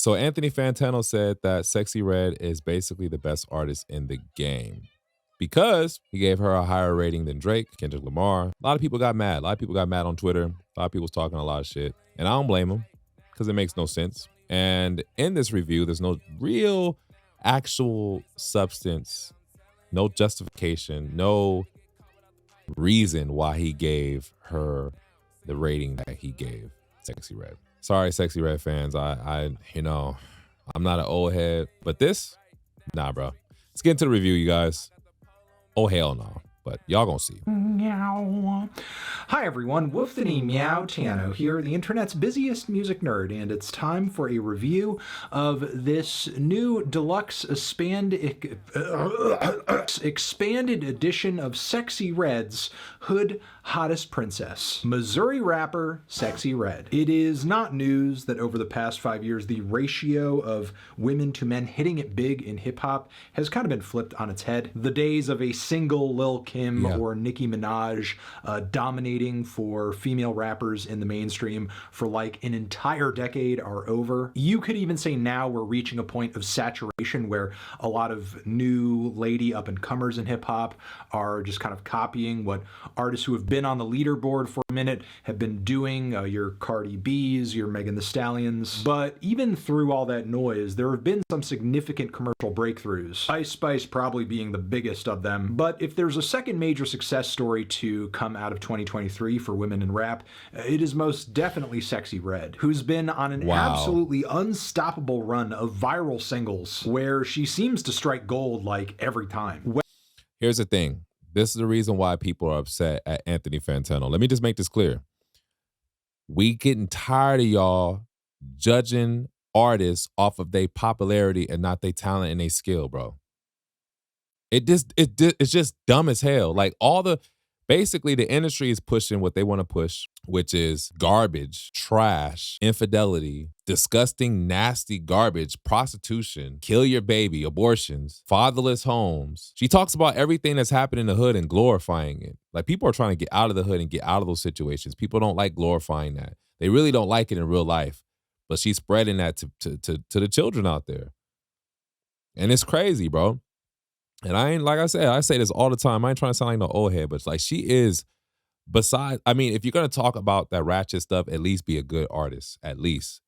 So Anthony Fantano said that Sexyy Red is basically the best artist in the game because he gave her a higher rating than Drake, Kendrick Lamar. A lot of people got mad. A lot of people got mad on Twitter. A lot of people was talking a lot of shit. And I don't blame them because it makes no sense. And in this review, there's no real actual substance, no justification, no reason why he gave her the rating that he gave Sexyy Red. Sorry, Sexyy Red fans. I'm not an old head, but this, nah, bro. Let's get into the review, you guys. Oh, hell no. But y'all gonna see. Meow. Hi everyone, Woofany Meow Tano here, the internet's busiest music nerd, and it's time for a review of this new deluxe expanded edition of Sexyy Red's Hood Hottest Princess, Missouri rapper Sexyy Red. It is not news that over the past 5 years, the ratio of women to men hitting it big in hip hop has kind of been flipped on its head. The days of a single Lil Kim or Nicki Minaj dominating for female rappers in the mainstream for like an entire decade are over. You could even say now we're reaching a point of saturation where a lot of new lady up-and-comers in hip-hop are just kind of copying what artists who have been on the leaderboard for a minute have been doing, your Cardi B's, your Megan Thee Stallions. But even through all that noise, there have been some significant commercial breakthroughs, Ice Spice probably being the biggest of them. But if there's a second major success story to come out of 2023 for women in rap, it is most definitely Sexyy Red, who's been on an absolutely unstoppable run of viral singles where she seems to strike gold like every time. Here's the thing. This is the reason why people are upset at Anthony Fantano. Let me just make this clear. We getting tired of y'all judging artists off of their popularity and not their talent and their skill, bro. It's just dumb as hell. Like basically the industry is pushing what they want to push, which is garbage, trash, infidelity, disgusting, nasty garbage, prostitution, kill your baby, abortions, fatherless homes. She talks about everything that's happened in the hood and glorifying it. Like people are trying to get out of the hood and get out of those situations. People don't like glorifying that. They really don't like it in real life. But she's spreading that to the children out there. And it's crazy, bro. And I say this all the time. I ain't trying to sound like no old head, but it's like she is, besides, I mean, if you're going to talk about that ratchet stuff, at least be a good artist, at least.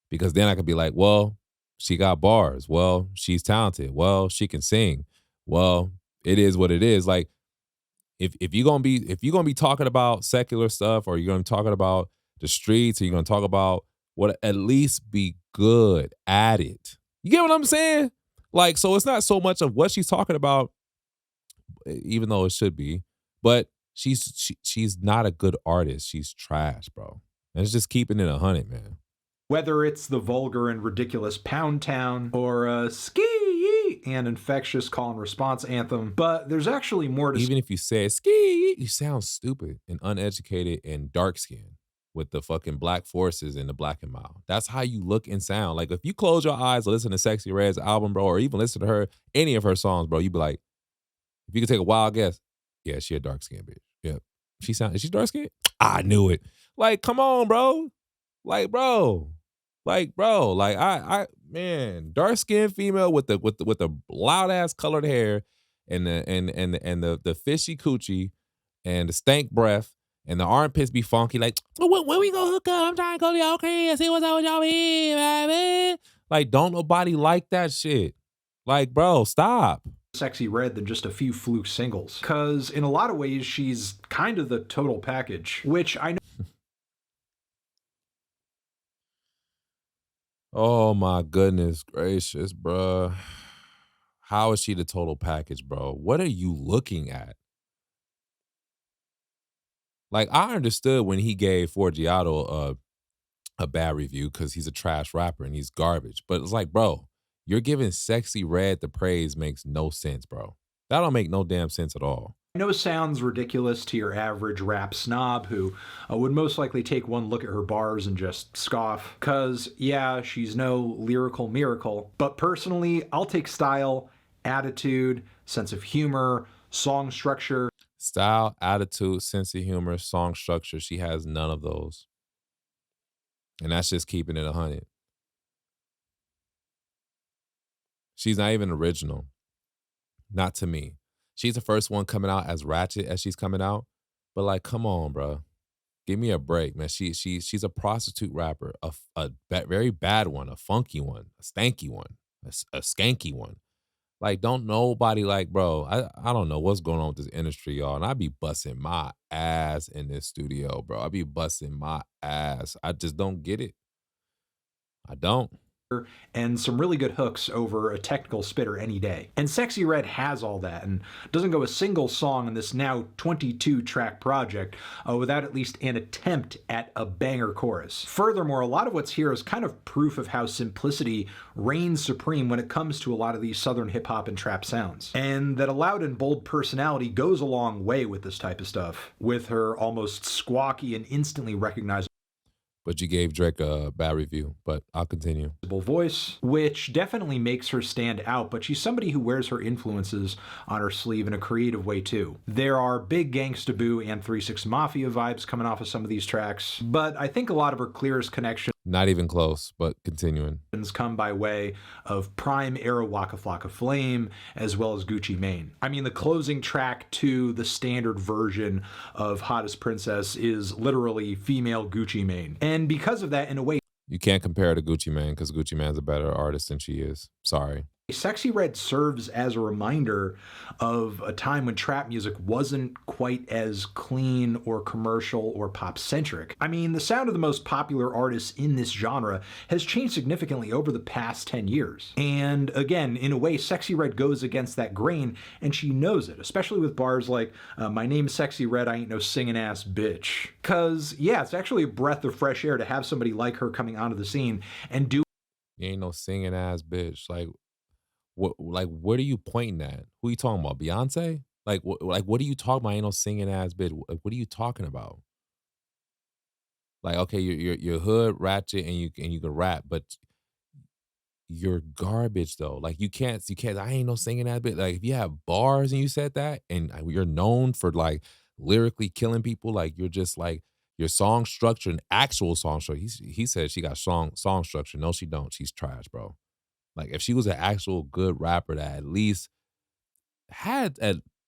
Because then I could be like, well, she got bars. Well, she's talented. Well, she can sing. Well, it is what it is. Like, if you're gonna be talking about secular stuff, or you're gonna be talking about the streets, or you're gonna talk about what, at least be good at it. You get what I'm saying? Like, so it's not so much of what she's talking about, even though it should be, but she's not a good artist. She's trash, bro. And it's just keeping it 100, man. Whether it's the vulgar and ridiculous Pound Town or Ski and infectious call and response anthem, but there's actually more to even if you say Ski, you sound stupid and uneducated and dark skinned with the fucking black forces and the black and mild. That's how you look and sound. Like if you close your eyes and listen to Sexyy Red's album, bro, or even listen to her, any of her songs, bro, you'd be like, if you could take a wild guess, yeah, she a dark skinned bitch. Yeah. Is she dark skinned? I knew it. Like, come on, bro. Like, man, dark skinned female with the loud ass colored hair and the fishy coochie and the stank breath and the armpits be funky. Like, when we go hook up? I'm trying to go to y'all crib, see what's up with y'all here, baby. Like, don't nobody like that shit. Like, bro, stop. Sexyy Red than just a few fluke singles, because in a lot of ways she's kind of the total package, which I know. Oh my goodness gracious, bro. How is she the total package, bro? What are you looking at? Like, I understood when he gave Forgiato a bad review because he's a trash rapper and he's garbage. But it's like, bro, you're giving Sexyy Red the praise makes no sense, bro. That don't make no damn sense at all. I know it sounds ridiculous to your average rap snob who would most likely take one look at her bars and just scoff. Cause yeah, she's no lyrical miracle. But personally, I'll take style, attitude, sense of humor, song structure. Style, attitude, sense of humor, song structure. She has none of those. And that's just keeping it 100. She's not even original, not to me. She's the first one coming out as ratchet as she's coming out, but like, come on, bro. Give me a break, man. She's a prostitute rapper, very bad one, a funky one, a stanky one, a skanky one. Like, don't nobody like, bro. I don't know what's going on with this industry, y'all. And I be busting my ass in this studio, bro. I be busting my ass. I just don't get it. I don't. and some really good hooks over a technical spitter any day. And Sexy Red has all that and doesn't go a single song in this now 22 track project without at least an attempt at a banger chorus. Furthermore, a lot of what's here is kind of proof of how simplicity reigns supreme when it comes to a lot of these southern hip hop and trap sounds. And that a loud and bold personality goes a long way with this type of stuff, with her almost squawky and instantly recognizable But you gave Drake a bad review, but I'll continue. voice, which definitely makes her stand out, but she's somebody who wears her influences on her sleeve in a creative way too. There are big Gangsta Boo and 3 6 Mafia vibes coming off of some of these tracks, but I think a lot of her clearest connections Not even close, but continuing. come by way of prime era Waka Flocka Flame as well as Gucci Mane. I mean, the closing track to the standard version of Hottest Princess is literally female Gucci Mane. And because of that, in a way, You can't compare her to Gucci Mane because Gucci Mane's a better artist than she is. Sorry. Sexy Red serves as a reminder of a time when trap music wasn't quite as clean or commercial or pop centric. I mean, the sound of the most popular artists in this genre has changed significantly over the past 10 years. And again, in a way, Sexy Red goes against that grain, and she knows it, especially with bars like, my name's Sexy Red, I ain't no singing ass bitch. Cause yeah, it's actually a breath of fresh air to have somebody like her coming onto the scene and do You ain't no singing ass bitch. What are you pointing at? Who you talking about? Beyonce? What are you talking about? Ain't no singing ass bitch. What are you talking about? Like, okay, you're hood, ratchet, and you can rap, but you're garbage though. Like you can't. I ain't no singing ass bitch. Like if you have bars and you said that, and you're known for like lyrically killing people, like you're just like your song structure and actual song structure. He said she got song structure. No, she don't. She's trash, bro. Like if she was an actual good rapper that had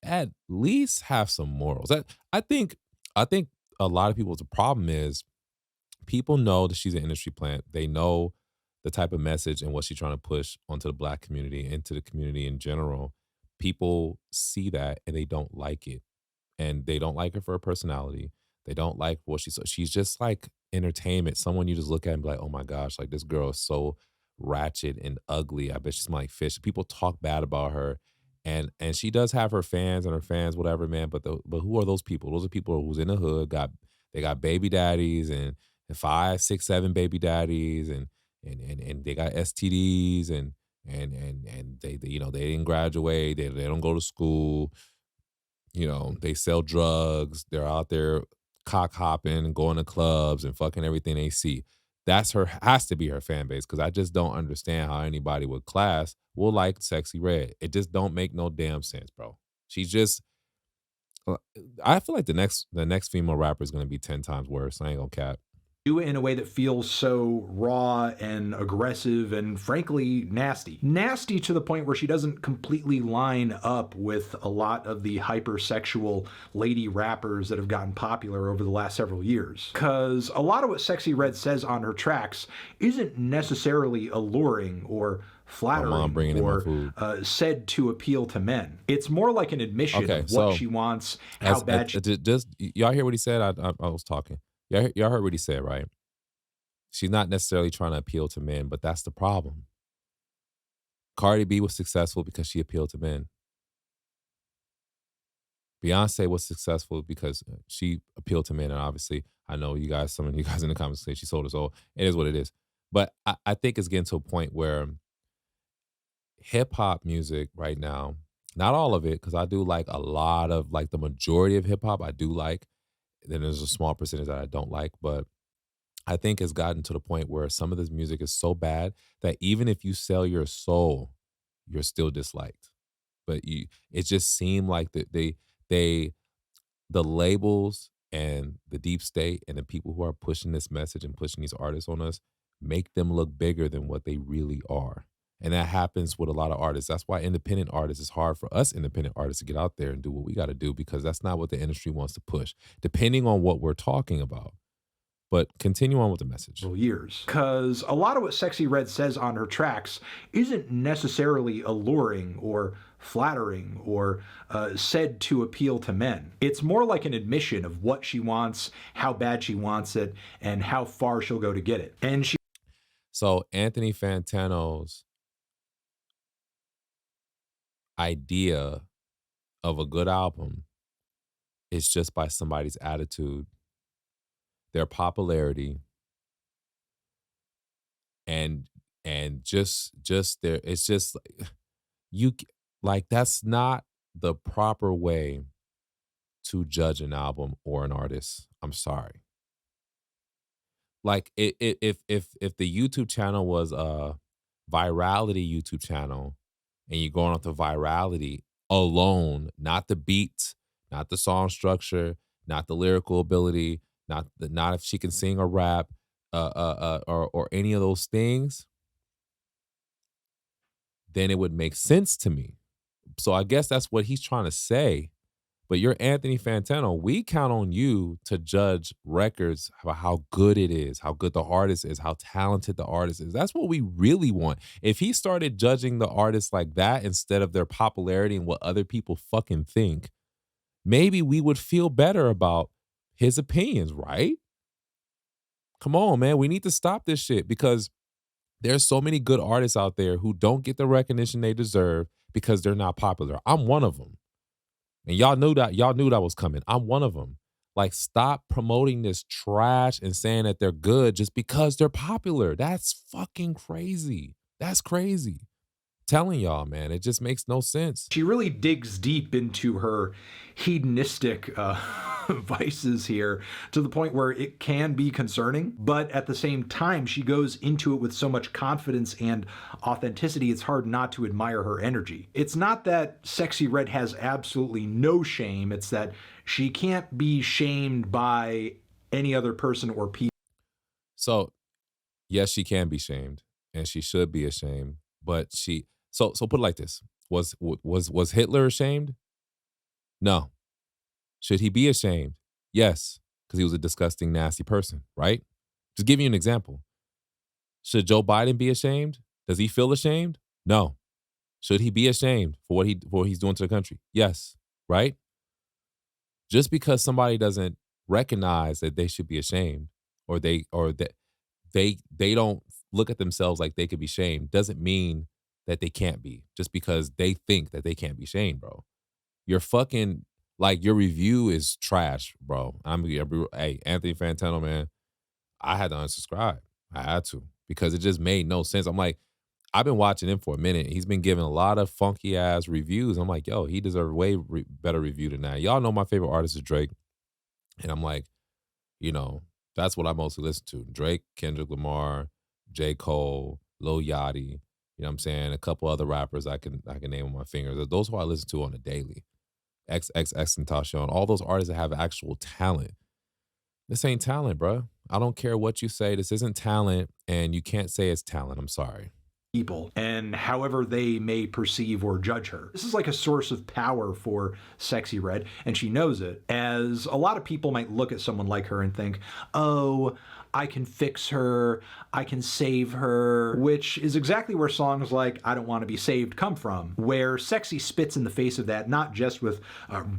at least have some morals. I think a lot of people's problem is people know that she's an industry plant. They know the type of message and what she's trying to push onto the black community, into the community in general. People see that and they don't like it, and they don't like her for her personality. They don't like what she's just like entertainment. Someone you just look at and be like, oh my gosh, like this girl is so ratchet and ugly. I bet she's like fish. People talk bad about her. And she does have her fans and her fans, whatever, man. But who are those people? Those are people who's in the hood, they got baby daddies and 5, 6, 7 baby daddies and they got STDs and they you know they didn't graduate, they don't go to school, you know, they sell drugs, they're out there cock hopping, going to clubs and fucking everything they see. That's her has to be her fan base because I just don't understand how anybody with class will like Sexy Red. It just don't make no damn sense, bro. She's just uh, I feel like the next female rapper is gonna be 10 times worse. I ain't gonna cap. do it in a way that feels so raw and aggressive and frankly nasty. Nasty to the point where she doesn't completely line up with a lot of the hypersexual lady rappers that have gotten popular over the last several years. Because a lot of what Sexy Red says on her tracks isn't necessarily alluring or My mom bringing flattering in my or food. said to appeal to men. It's more like an admission Okay, of so what she wants, how bad she just y'all hear what he said? I was talking. Y'all heard what he said, right? She's not necessarily trying to appeal to men, but that's the problem. Cardi B was successful because she appealed to men. Beyonce was successful because she appealed to men, and obviously, I know you guys, some of you guys in the comments say she sold her soul. It is what it is. But I think it's getting to a point where hip hop music right now, not all of it, because I do like a lot of like the majority of hip hop I do like. Then there's a small percentage that I don't like, but I think it's gotten to the point where some of this music is so bad that even if you sell your soul, you're still disliked. But it just seemed like that they the labels and the deep state and the people who are pushing this message and pushing these artists on us make them look bigger than what they really are. And that happens with a lot of artists. That's why independent artists, it's hard for us independent artists to get out there and do what we got to do because that's not what the industry wants to push, depending on what we're talking about. But continue on with the message. Years. Because a lot of what Sexyy Red says on her tracks isn't necessarily alluring or flattering or said to appeal to men. It's more like an admission of what she wants, how bad she wants it, and how far she'll go to get it. And she So Anthony Fantano's idea of a good album is just by somebody's attitude, their popularity, and just their it's just like that's not the proper way to judge an album or an artist. I'm sorry. Like if the YouTube channel was a virality YouTube channel and you're going off the virality alone, not the beats, not the song structure, not the lyrical ability, not if she can sing or rap, or any of those things, then it would make sense to me. So I guess that's what he's trying to say. But you're Anthony Fantano. We count on you to judge records about how good it is, how good the artist is, how talented the artist is. That's what we really want. If he started judging the artists like that instead of their popularity and what other people fucking think, maybe we would feel better about his opinions, right? Come on, man. We need to stop this shit because there's so many good artists out there who don't get the recognition they deserve because they're not popular. I'm one of them. And y'all knew that was coming. I'm one of them. Like, stop promoting this trash and saying that they're good just because they're popular. That's fucking crazy. That's crazy. Telling y'all, man, it just makes no sense. She really digs deep into her hedonistic vices here to the point where it can be concerning, but at the same time, she goes into it with so much confidence and authenticity, it's hard not to admire her energy. It's not that Sexyy Red has absolutely no shame, it's that she can't be shamed by any other person or people. So, yes, she can be shamed and she should be ashamed, but so put it like this. Was Hitler ashamed? No. Should he be ashamed? Yes, because he was a disgusting, nasty person, right? Just give you an example. Should Joe Biden be ashamed? Does he feel ashamed? No. Should he be ashamed for what he's doing to the country? Yes, right? Just because somebody doesn't recognize that they should be ashamed or that they don't look at themselves like they could be shamed doesn't mean that they can't be. Just because they think that they can't be shamed, bro. Your fucking like your review is trash, bro. Hey, Anthony Fantano, man. I had to unsubscribe. I had to because it just made no sense. I'm like, I've been watching him for a minute. He's been giving a lot of funky ass reviews. I'm like, yo, he deserves way better review than that. Y'all know my favorite artist is Drake, and I'm like, you know, that's what I mostly listen to: Drake, Kendrick Lamar, J. Cole, Lil Yachty. You know what I'm saying? A couple other rappers I can name on my fingers. Those who I listen to on a daily. XXX and all those artists that have actual talent. This ain't talent, bro. I don't care what you say. This isn't talent, and you can't say it's talent. I'm sorry. People and however they may perceive or judge her. This is like a source of power for Sexyy Red, and she knows it, as a lot of people might look at someone like her and think, oh, I can fix her, I can save her, which is exactly where songs like I Don't Want to Be Saved come from, where Sexyy spits in the face of that, not just with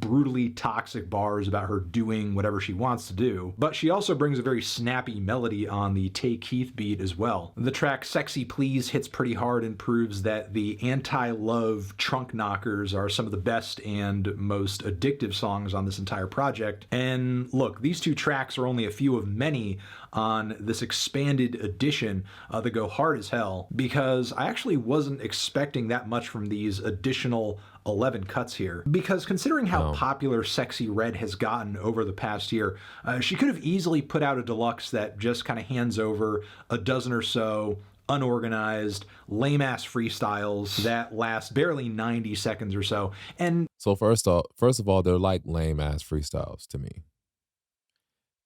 brutally toxic bars about her doing whatever she wants to do, but she also brings a very snappy melody on the Tay Keith beat as well. The track Sexy Please hits pretty hard and proves that the anti-love trunk knockers are some of the best and most addictive songs on this entire project. And look, these two tracks are only a few of many on this expanded edition that go hard as hell, because I actually wasn't expecting that much from these additional 11 cuts here. Because considering how popular Sexyy Red has gotten over the past year, she could have easily put out a deluxe that just kind of hands over a dozen or so unorganized, lame-ass freestyles that last barely 90 seconds or so. And so first of all, they're like lame-ass freestyles to me.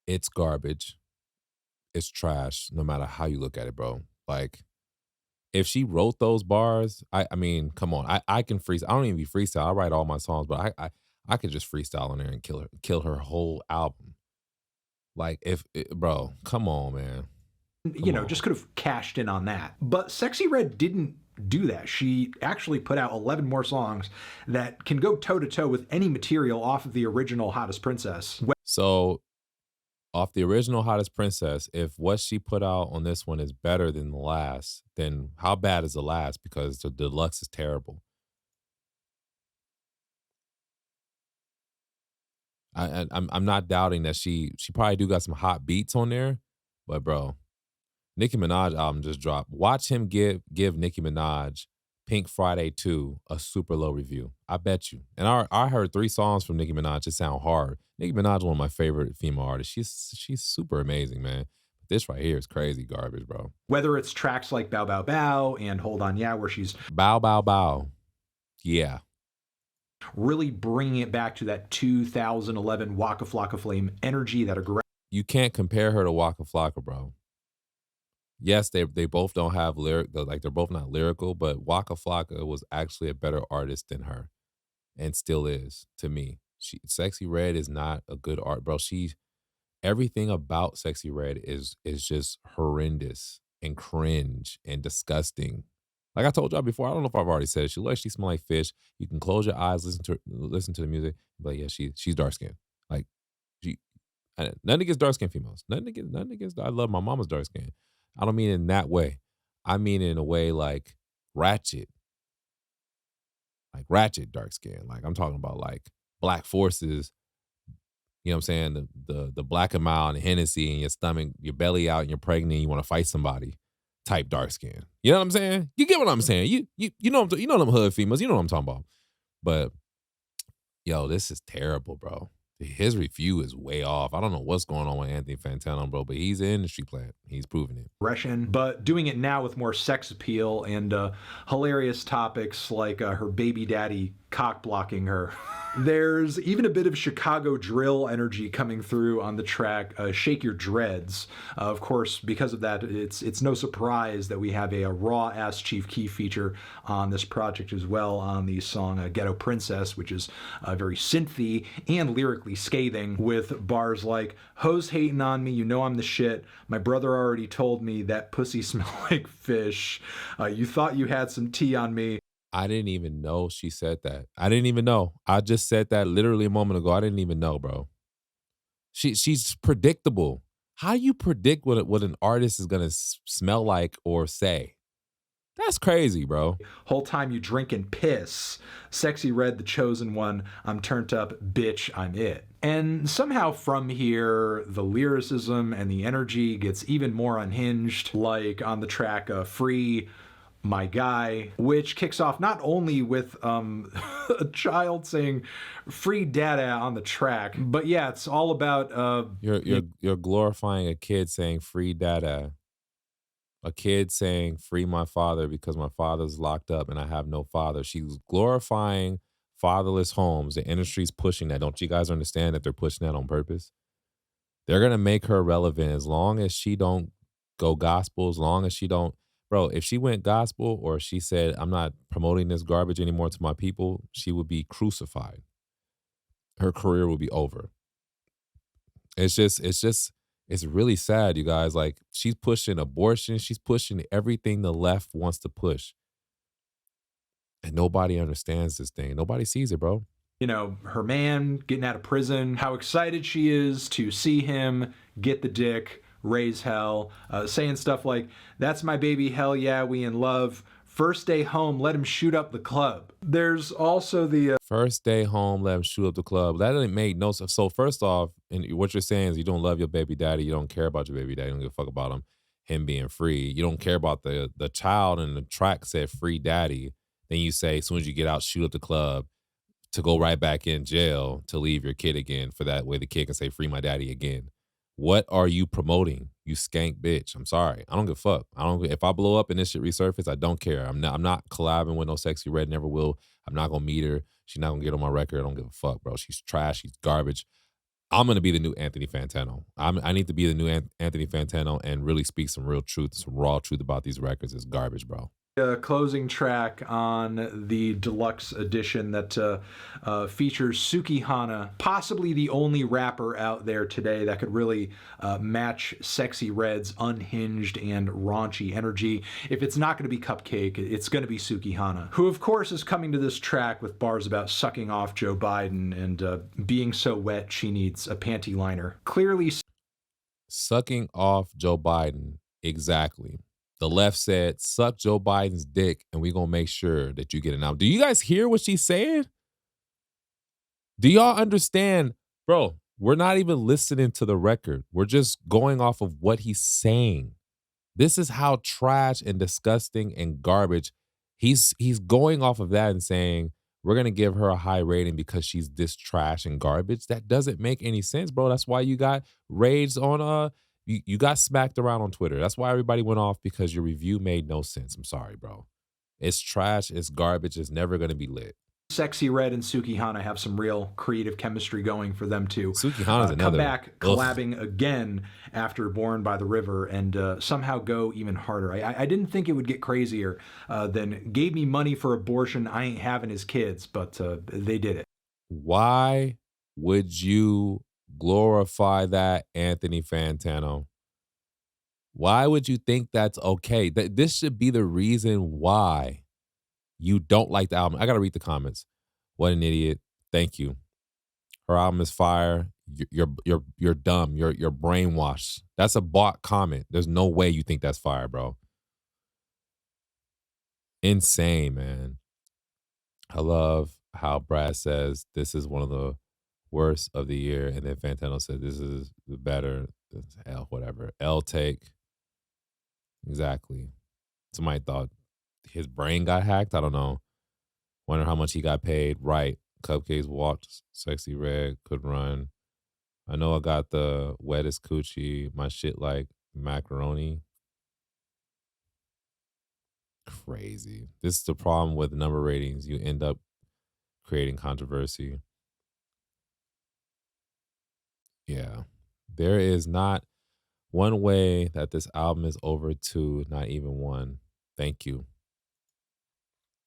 It's garbage. It's trash, no matter how you look at it, bro. Like, if she wrote those bars, I mean, come on, I can freestyle. I don't even be freestyle. I write all my songs, but I could just freestyle on there and kill her whole album. Like bro, come on, man, You come know, on. just could have cashed in on that. But Sexy Red didn't do that. She actually put out 11 more songs that can go toe to toe with any material off of the original Hottest Princess. So off the original Hottest Princess, if what she put out on this one is better than the last, then how bad is the last? Because the deluxe is terrible. I'm not doubting that she probably do got some hot beats on there, but bro, Nicki Minaj album just dropped. Watch him give Nicki Minaj Pink Friday 2 a super low review. I bet you. And I heard 3 songs from Nicki Minaj. It sound hard. Nicki Minaj is one of my favorite female artists. She's super amazing, man. This right here is crazy garbage, bro. Whether it's tracks like Bow Bow Bow and Hold On Yeah, where she's Bow bow bow. Yeah. really bringing it back to that 2011 Waka Flocka Flame energy, that aggressive. You can't compare her to Waka Flocka, bro. Yes, they both don't have like they're both not lyrical, but Waka Flocka was actually a better artist than her and still is to me. Sexy Red is not a good art, bro. Everything about Sexy Red is just horrendous and cringe and disgusting. Like I told y'all before, I don't know if I've already said it. She smell like fish. You can close your eyes, listen to the music, but yeah, she's dark skinned. Like she nothing against dark skinned females. Nothing against I love my mama's dark skin. I don't mean it in that way. I mean it in a way ratchet, like ratchet dark skin. Like I'm talking about like Black Forces, you know what I'm saying? The black and mild and Hennessy in your stomach, your belly out and you're pregnant, you want to fight somebody type dark skin. You know what I'm saying? You get what I'm saying? You know them hood females, you know what I'm talking about. But yo, this is terrible, bro. His review is way off. I don't know what's going on with Anthony Fantano, bro, but he's an industry plant. He's proving it. Aggression, but doing it now with more sex appeal and hilarious topics like her baby daddy cock blocking her. There's even a bit of Chicago drill energy coming through on the track Shake Your Dreads. Of course, because of that, it's no surprise that we have a raw ass Chief Keef feature on this project as well, on the song Ghetto Princess, which is very synthy and lyrically scathing, with bars like, hoes hating on me, you know I'm the shit, my brother already told me that pussy smell like fish, you thought you had some tea on me. I didn't even know she said that. I didn't even know. I just said that literally a moment ago. I didn't even know, bro. She's predictable. How you predict what an artist is gonna smell like or say? That's crazy, bro. Whole time you drinking piss. Sexy Red, the chosen one. I'm turned up, bitch, I'm it. And somehow from here, the lyricism and the energy gets even more unhinged, like on the track Free My Guy, which kicks off not only with a child saying free data on the track, but yeah, it's all about You're glorifying a kid saying free data. A kid saying free my father because my father's locked up and I have no father. She's glorifying fatherless homes. The industry's pushing that. Don't you guys understand that they're pushing that on purpose? They're gonna make her relevant as long as she don't go gospel, as long as she don't bro, if she went gospel or she said, I'm not promoting this garbage anymore to my people, she would be crucified. Her career would be over. It's really sad, you guys. Like she's pushing abortion, she's pushing everything the left wants to push. And nobody understands this thing. Nobody sees it, bro. you know, her man getting out of prison, how excited she is to see him get the dick, raise hell, saying stuff like, that's my baby, hell yeah, we in love. First day home, let him shoot up the club. There's also the First day home, let him shoot up the club. That didn't make no sense. So first off, and what you're saying is you don't love your baby daddy, you don't care about your baby daddy, you don't give a fuck about him being free. You don't care about the child and the track said free daddy. Then you say as soon as you get out, shoot up the club to go right back in jail to leave your kid again for that way the kid can say free my daddy again. What are you promoting? You skank bitch. I'm sorry. I don't give a fuck. I don't if I blow up and this shit resurface, I don't care. I'm not collabing with no Sexy Red, never will. I'm not gonna meet her. She's not gonna get on my record. I don't give a fuck, bro. She's trash, she's garbage. I'm gonna be the new Anthony Fantano. I need to be the new Anthony Fantano and really speak some real truth, some raw truth about these records. It's garbage, bro. Closing track on the deluxe edition that features Sukihana, possibly the only rapper out there today that could really match Sexyy Red's unhinged and raunchy energy. If it's not going to be Cupcake, it's going to be Sukihana, who of course is coming to this track with bars about sucking off Joe Biden and being so wet she needs a panty liner. Clearly, Sucking off Joe Biden. Exactly. The left said, suck Joe Biden's dick, and we're gonna make sure that you get it. Now, do you guys hear what she's saying? Do y'all understand? Bro, we're not even listening to the record. We're just going off of what he's saying. This is how trash and disgusting and garbage. He's going off of that and saying, we're gonna give her a high rating because she's this trash and garbage. That doesn't make any sense, bro. That's why you got raids on you got smacked around on Twitter. That's why everybody went off because your review made no sense. I'm sorry, bro. It's trash, it's garbage, it's never gonna be lit. Sexyy Red and Sukihana have some real creative chemistry going for them to Sukihana's come another back collabing again after Born by the River and somehow go even harder. I didn't think it would get crazier than gave me money for abortion. I ain't having his kids, but they did it. Why would you glorify that, Anthony Fantano? Why would you think that's okay? This should be the reason why you don't like the album. I gotta read the comments. What an idiot. Thank you. Her album is fire. You're dumb. You're brainwashed. That's a bot comment. There's no way you think that's fire, bro. Insane, man. I love how Brad says this is one of the worst of the year, and then Fantano said this is the better. L whatever. L take. Exactly. Somebody thought his brain got hacked. I don't know. Wonder how much he got paid. Right. Cupcakes walked. Sexyy Red could run. I know I got the wettest coochie. My shit like macaroni. Crazy. This is the problem with number ratings. You end up creating controversy. Yeah. There is not one way that this album is over two, not even one. Thank you.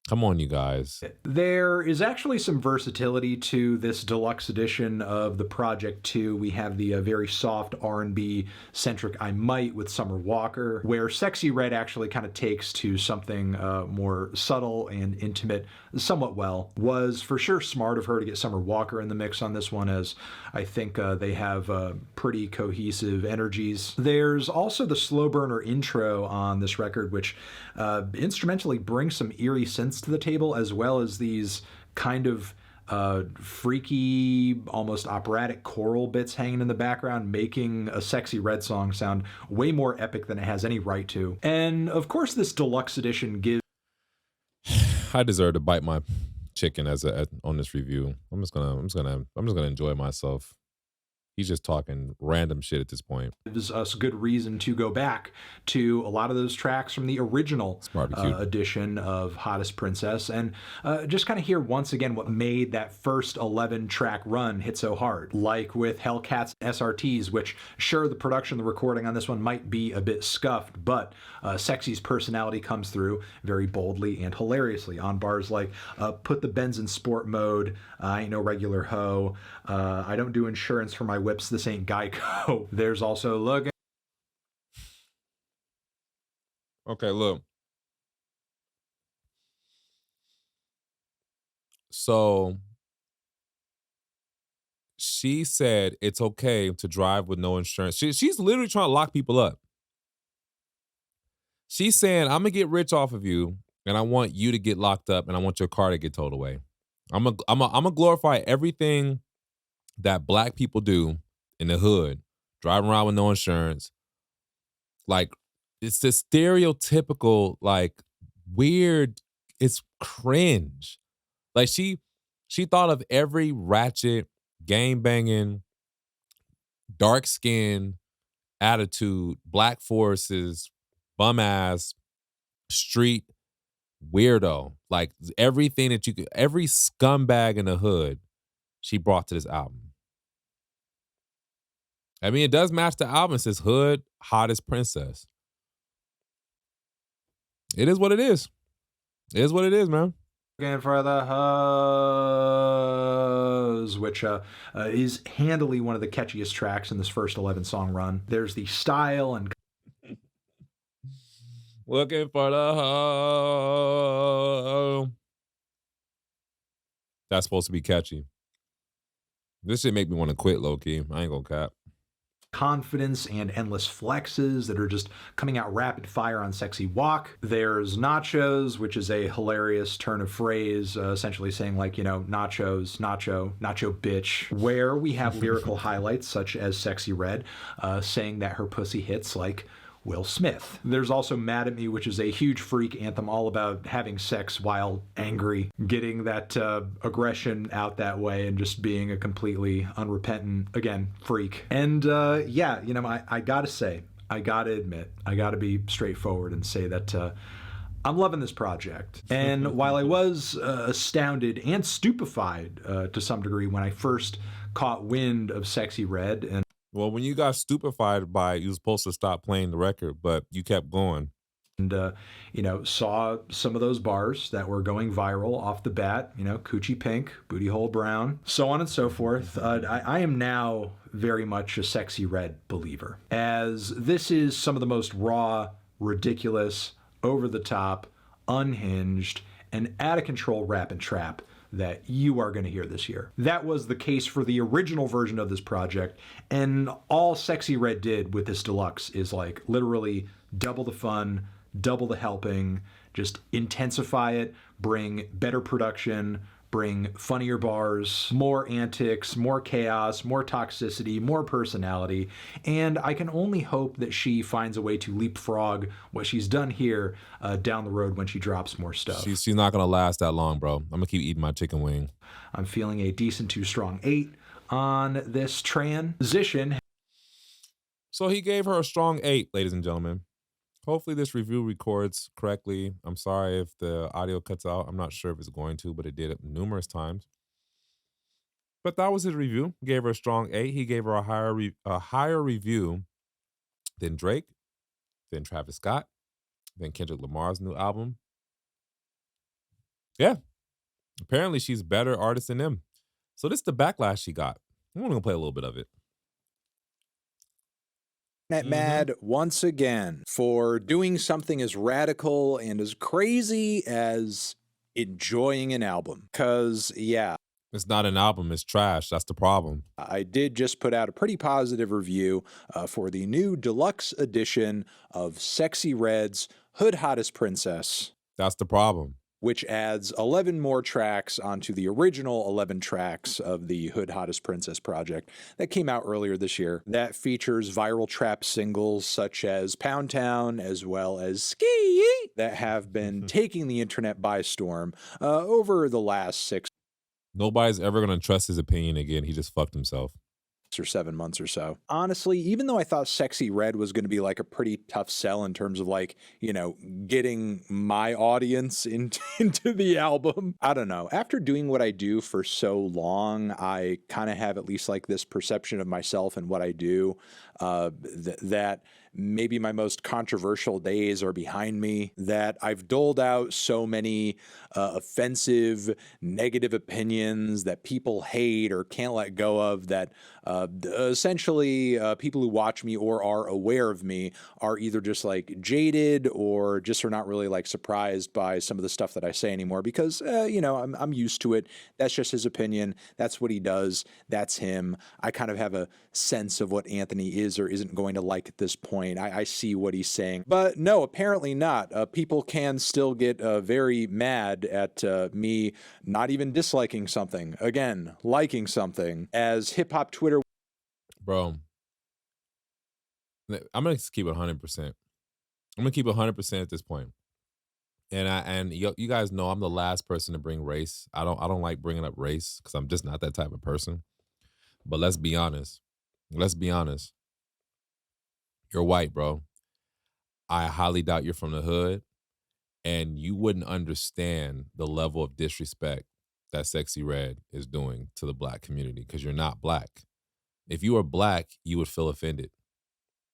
Come on, you guys. There is actually some versatility to this deluxe edition of the Project 2. We have the very soft R&B centric I Might with Summer Walker, where Sexyy Red actually kind of takes to something more subtle and intimate somewhat well. Was for sure smart of her to get Summer Walker in the mix on this one, as I think they have pretty cohesive energies. There's also the slow burner intro on this record, which instrumentally brings some eerie synths to the table, as well as these kind of freaky, almost operatic choral bits hanging in the background, making a Sexyy Red song sound way more epic than it has any right to. And of course, this deluxe edition gives I deserve to bite my chicken on this review. I'm just gonna enjoy myself. He's just talking random shit at this point. gives us good reason to go back to a lot of those tracks from the original edition of Hottest Princess and just kind of hear once again what made that first 11 track run hit so hard. Like with Hellcats SRTs, which sure, the production, the recording on this one might be a bit scuffed, but Sexy's personality comes through very boldly and hilariously on bars like put the Benz in sport mode, I ain't no regular hoe, I don't do insurance for my whips, this ain't Geico. There's also look. Okay, look. So she said it's okay to drive with no insurance. She's literally trying to lock people up. She's saying, I'm gonna get rich off of you, and I want you to get locked up, and I want your car to get towed away. I'm gonna glorify everything that black people do in the hood, driving around with no insurance. Like, it's this stereotypical, like, weird, it's cringe. Like, she thought of every ratchet, gang banging, dark skin, attitude, black forces, bum ass, street weirdo. Like, everything that you could, every scumbag in the hood, she brought to this album. I mean, it does match the album. It says Hood, Hottest Princess. It is what it is. It is what it is, man. Looking for the hose, which is handily one of the catchiest tracks in this first 11 song run. There's the style and Looking for the hoe. That's supposed to be catchy. This shit make me want to quit, low-key. I ain't gonna cap. confidence and endless flexes that are just coming out rapid fire on Sexy Walk. There's nachos, which is a hilarious turn of phrase, essentially saying like, you know, nachos, nacho bitch, where we have lyrical highlights such as Sexy Red saying that her pussy hits like Will Smith. There's also Mad at Me, which is a huge freak anthem all about having sex while angry, getting that aggression out that way and just being a completely unrepentant, again, freak. And yeah, you know, I gotta say, I gotta admit, I gotta be straightforward and say that I'm loving this project. And while I was astounded and stupefied to some degree when I first caught wind of Sexy Red and Well, when you got stupefied by it, you were supposed to stop playing the record, but you kept going. you know, saw some of those bars that were going viral off the bat, you know, coochie pink, booty hole brown, so on and so forth. I am now very much a Sexy Red believer, as this is some of the most raw, ridiculous, over the top, unhinged, and out of control rap and trap that you are going to hear this year. That was the case for the original version of this project, and all Sexy Red did with this deluxe is like literally double the fun, double the helping, just intensify it, bring better production, bring funnier bars, more antics, more chaos, more toxicity, more personality, and I can only hope that she finds a way to leapfrog what she's done here down the road when she drops more stuff. She's not gonna last that long, bro. I'm gonna keep eating my chicken wing. I'm feeling a decent to strong 8 on this transition. So he gave her a strong 8, ladies and gentlemen. Hopefully this review records correctly. I'm sorry if the audio cuts out. I'm not sure if it's going to, but it did it numerous times. But that was his review. Gave her a strong 8. He gave her a higher review than Drake, than Travis Scott, than Kendrick Lamar's new album. Yeah. Apparently she's a better artist than him. So this is the backlash she got. I'm gonna play a little bit of it. Mad once again for doing something as radical and as crazy as enjoying an album. Cause yeah, It's not an album, it's trash. That's the problem. I did just put out a pretty positive review for the new deluxe edition of Sexy Red's Hood Hottest Princess, That's the problem. which adds 11 more tracks onto the original 11 tracks of the Hood Hottest Princess project that came out earlier this year. That features viral trap singles such as Pound Town as well as Ski that have been taking the internet by storm over the last 6 Nobody's ever gonna trust his opinion again. He just fucked himself. or 7 months or so. Honestly, even though I thought Sexy Red was going to be like a pretty tough sell in terms of like, you know, getting my audience into the album, I don't know. After doing what I do for so long, I kind of have at least like this perception of myself and what I do, that maybe my most controversial days are behind me, that I've doled out so many offensive, negative opinions that people hate or can't let go of, that essentially people who watch me or are aware of me are either just like jaded or just are not really like surprised by some of the stuff that I say anymore because, you know, I'm used to it. That's just his opinion. That's what he does. That's him. I kind of have a sense of what Anthony is or isn't going to like at this point. I see what he's saying. But no, apparently not. People can still get very mad at me not even disliking something. Again, liking something. As hip-hop Twitter... Bro, I'm gonna keep it 100%. I'm gonna keep it 100% at this point. And you guys know I'm the last person to bring race. I don't like bringing up race because I'm just not that type of person. But let's be honest. Let's be honest. You're white, bro. I highly doubt you're from the hood, and you wouldn't understand the level of disrespect that Sexy Red is doing to the black community because you're not black. If you were black, you would feel offended.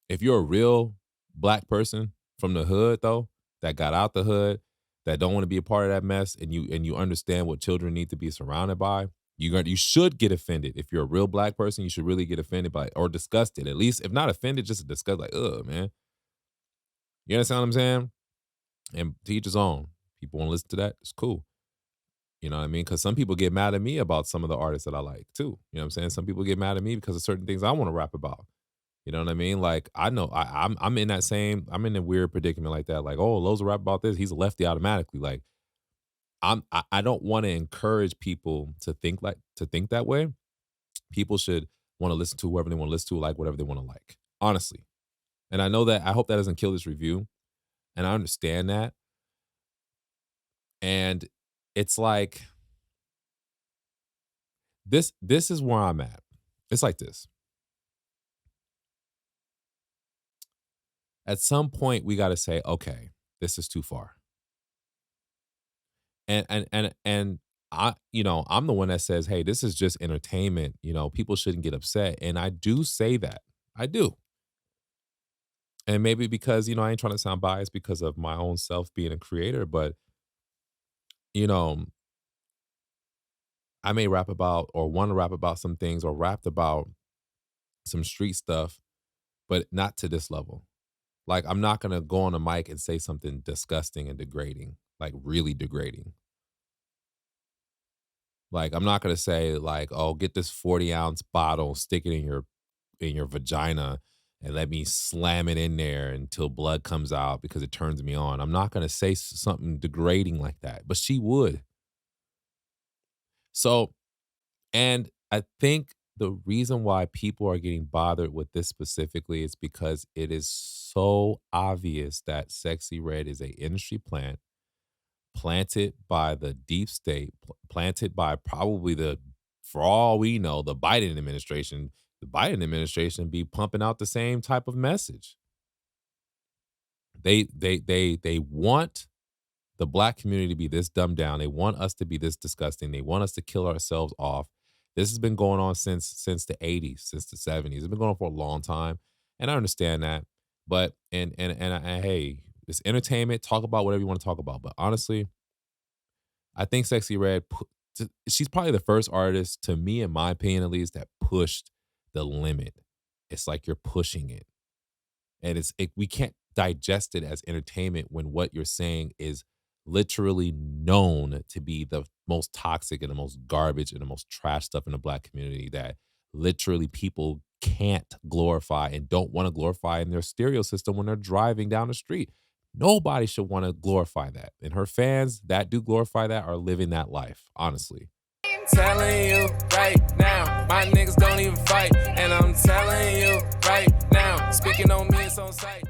If you're a real black person from the hood, though, that got out the hood, that don't want to be a part of that mess, and you understand what children need to be surrounded by, you should get offended. If you're a real black person, you should really get offended by it, or disgusted. At least, if not offended, just disgusted, like, ugh, man. You understand what I'm saying? And to each his own. People want to listen to that. It's cool. You know what I mean? Because some people get mad at me about some of the artists that I like too. You know what I'm saying? Some people get mad at me because of certain things I want to rap about. You know what I mean? Like I know I'm in that same, I'm in a weird predicament like that. Like, oh, Lowe's will rap about this. He's a lefty automatically. Like I don't want to encourage people to think that way. People should want to listen to whoever they want to listen to, like whatever they want to like. Honestly. And I know that, I hope that doesn't kill this review. And I understand that. And it's like this is where I'm at. It's like this. At some point we got to say, okay, this is too far. And I, I'm the one that says, hey, this is just entertainment. People shouldn't get upset. And I do say that. I do. And maybe because, I ain't trying to sound biased because of my own self being a creator, but you know, I may rap about or want to rap about some things or rapped about some street stuff, but not to this level. Like, I'm not gonna go on a mic and say something disgusting and degrading, like really degrading. Like, I'm not gonna say like, "Oh, get this 40-ounce bottle, stick it in your vagina, and let me slam it in there until blood comes out because it turns me on." I'm not gonna say something degrading like that, but she would. So, and I think the reason why people are getting bothered with this specifically is because it is so obvious that Sexy Red is a industry plant planted by the deep state, planted by probably for all we know, the Biden administration. The Biden administration be pumping out the same type of message. They want the black community to be this dumbed down. They want us to be this disgusting. They want us to kill ourselves off. This has been going on since the 80s, since the 70s. It's been going on for a long time. And I understand that. But and hey, it's entertainment. Talk about whatever you want to talk about. But honestly, I think Sexy Red, she's probably the first artist, to me, in my opinion at least, that pushed the limit. It's like you're pushing it. And we can't digest it as entertainment when what you're saying is literally known to be the most toxic and the most garbage and the most trash stuff in the black community that literally people can't glorify and don't want to glorify in their stereo system when they're driving down the street. Nobody should want to glorify that. And her fans that do glorify that are living that life, honestly. Telling you right now, my niggas don't even fight. And I'm telling you right now, speaking on me, it's on sight.